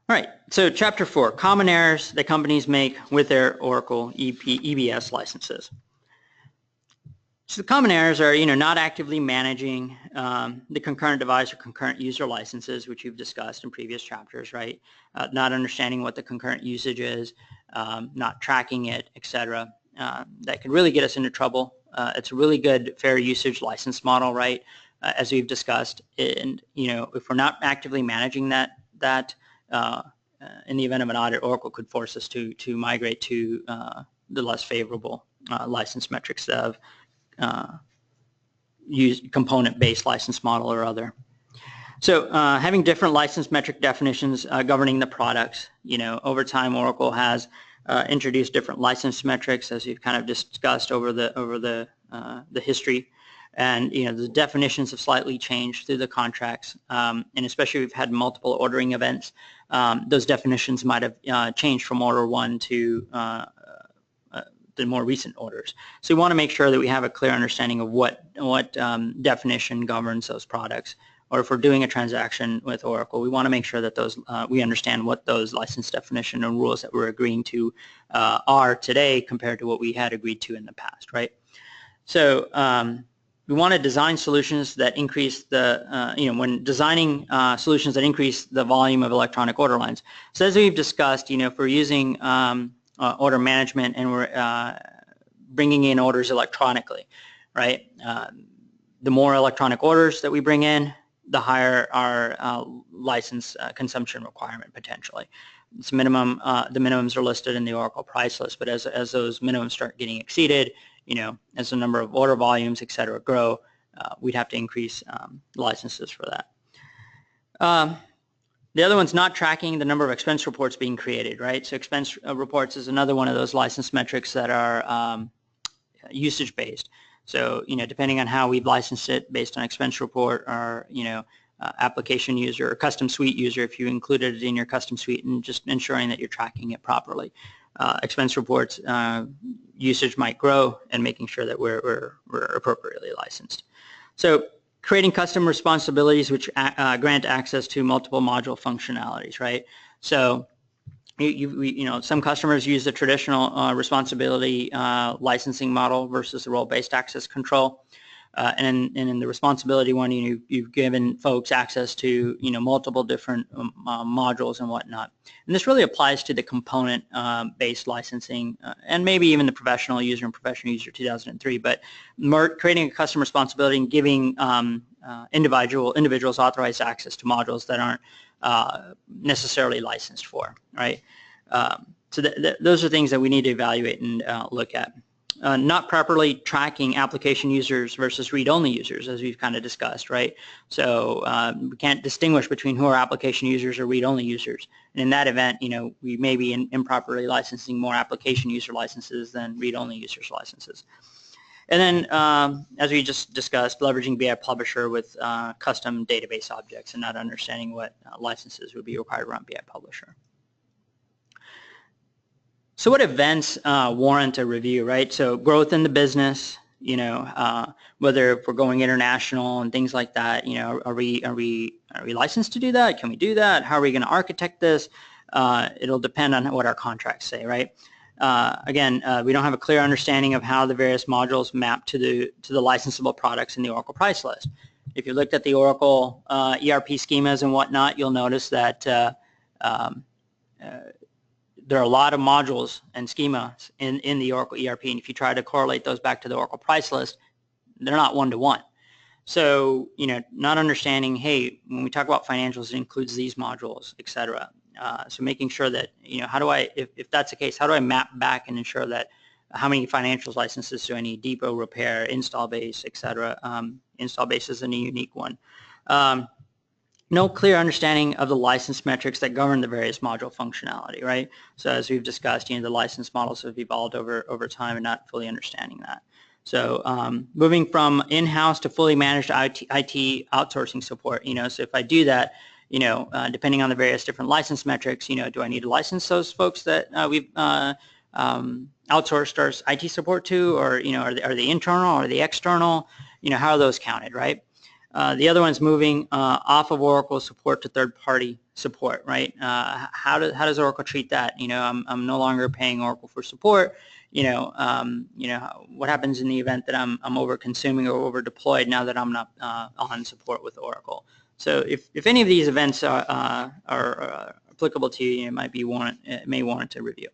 All right, so Chapter 4, common errors that companies make with their Oracle EBS licenses. So the common errors are, not actively managing the concurrent device or concurrent user licenses, which you've discussed in previous chapters, right? Not understanding what the concurrent usage is, not tracking it, etc. That can really get us into trouble. It's a really good fair usage license model, right? As we've discussed, and if we're not actively managing that, in the event of an audit, Oracle could force us to migrate to the less favorable license metrics of use component-based license model or other. So having different license metric definitions governing the products, over time Oracle has introduced different license metrics, as we've kind of discussed over the history, and the definitions have slightly changed through the contracts, and especially we've had multiple ordering events. Those definitions might have changed from order 1 to the more recent orders. So we want to make sure that we have a clear understanding of what definition governs those products. Or if we're doing a transaction with Oracle, we want to make sure that those we understand what those license definition and rules that we're agreeing to are today compared to what we had agreed to in the past, right? So we want to design solutions that increase the, when designing solutions that increase the volume of electronic order lines. So as we've discussed, if we're using order management and we're bringing in orders electronically, right? The more electronic orders that we bring in, the higher our license consumption requirement potentially. It's minimum. The minimums are listed in the Oracle price list, but as those minimums start getting exceeded, as the number of order volumes, et cetera, grow, we'd have to increase licenses for that. The other one's not tracking the number of expense reports being created, right? So expense reports is another one of those license metrics that are usage-based. So, depending on how we've licensed it based on expense report or, application user or custom suite user, if you included it in your custom suite, and just ensuring that you're tracking it properly. Expense reports usage might grow, and making sure that we're appropriately licensed. So creating custom responsibilities which grant access to multiple module functionalities, right? So some customers use the traditional responsibility licensing model versus the role-based access control. And in the responsibility one, you've given folks access to multiple different modules and whatnot. And this really applies to the component-based licensing and maybe even the professional user and professional user 2003. But creating a custom responsibility and giving individuals authorized access to modules that aren't necessarily licensed for, right? So those are things that we need to evaluate and look at. Not properly tracking application users versus read-only users, as we've kind of discussed, right? So we can't distinguish between who are application users or read-only users. And in that event, we may be improperly licensing more application user licenses than read-only users licenses. And then, as we just discussed, leveraging BI Publisher with custom database objects and not understanding what licenses would be required to run BI Publisher. So what events warrant a review, right? So growth in the business, whether if we're going international and things like that, are we licensed to do that? Can we do that? How are we going to architect this? It'll depend on what our contracts say, right? Again, we don't have a clear understanding of how the various modules map to the licensable products in the Oracle price list. If you looked at the Oracle ERP schemas and whatnot, you'll notice that there are a lot of modules and schemas in the Oracle ERP, and if you try to correlate those back to the Oracle price list, they're not one-to-one. So, not understanding, hey, when we talk about financials, it includes these modules, etc. So making sure that, how do I, if that's the case, how do I map back and ensure that how many financials licenses do I need, depot, repair, install base, etc. Install base is a unique one. No clear understanding of the license metrics that govern the various module functionality, right? So as we've discussed, the license models have evolved over time and not fully understanding that. So moving from in-house to fully managed IT outsourcing support, so if I do that, depending on the various different license metrics, do I need to license those folks that we've outsourced our IT support to, or, are they internal, or are they external? How are those counted, right? The other one's moving off of Oracle support to third-party support, right? How does Oracle treat that? I'm no longer paying Oracle for support. What happens in the event that I'm over-consuming or over-deployed now that I'm not on support with Oracle? So if any of these events are applicable to you, it may warrant to review.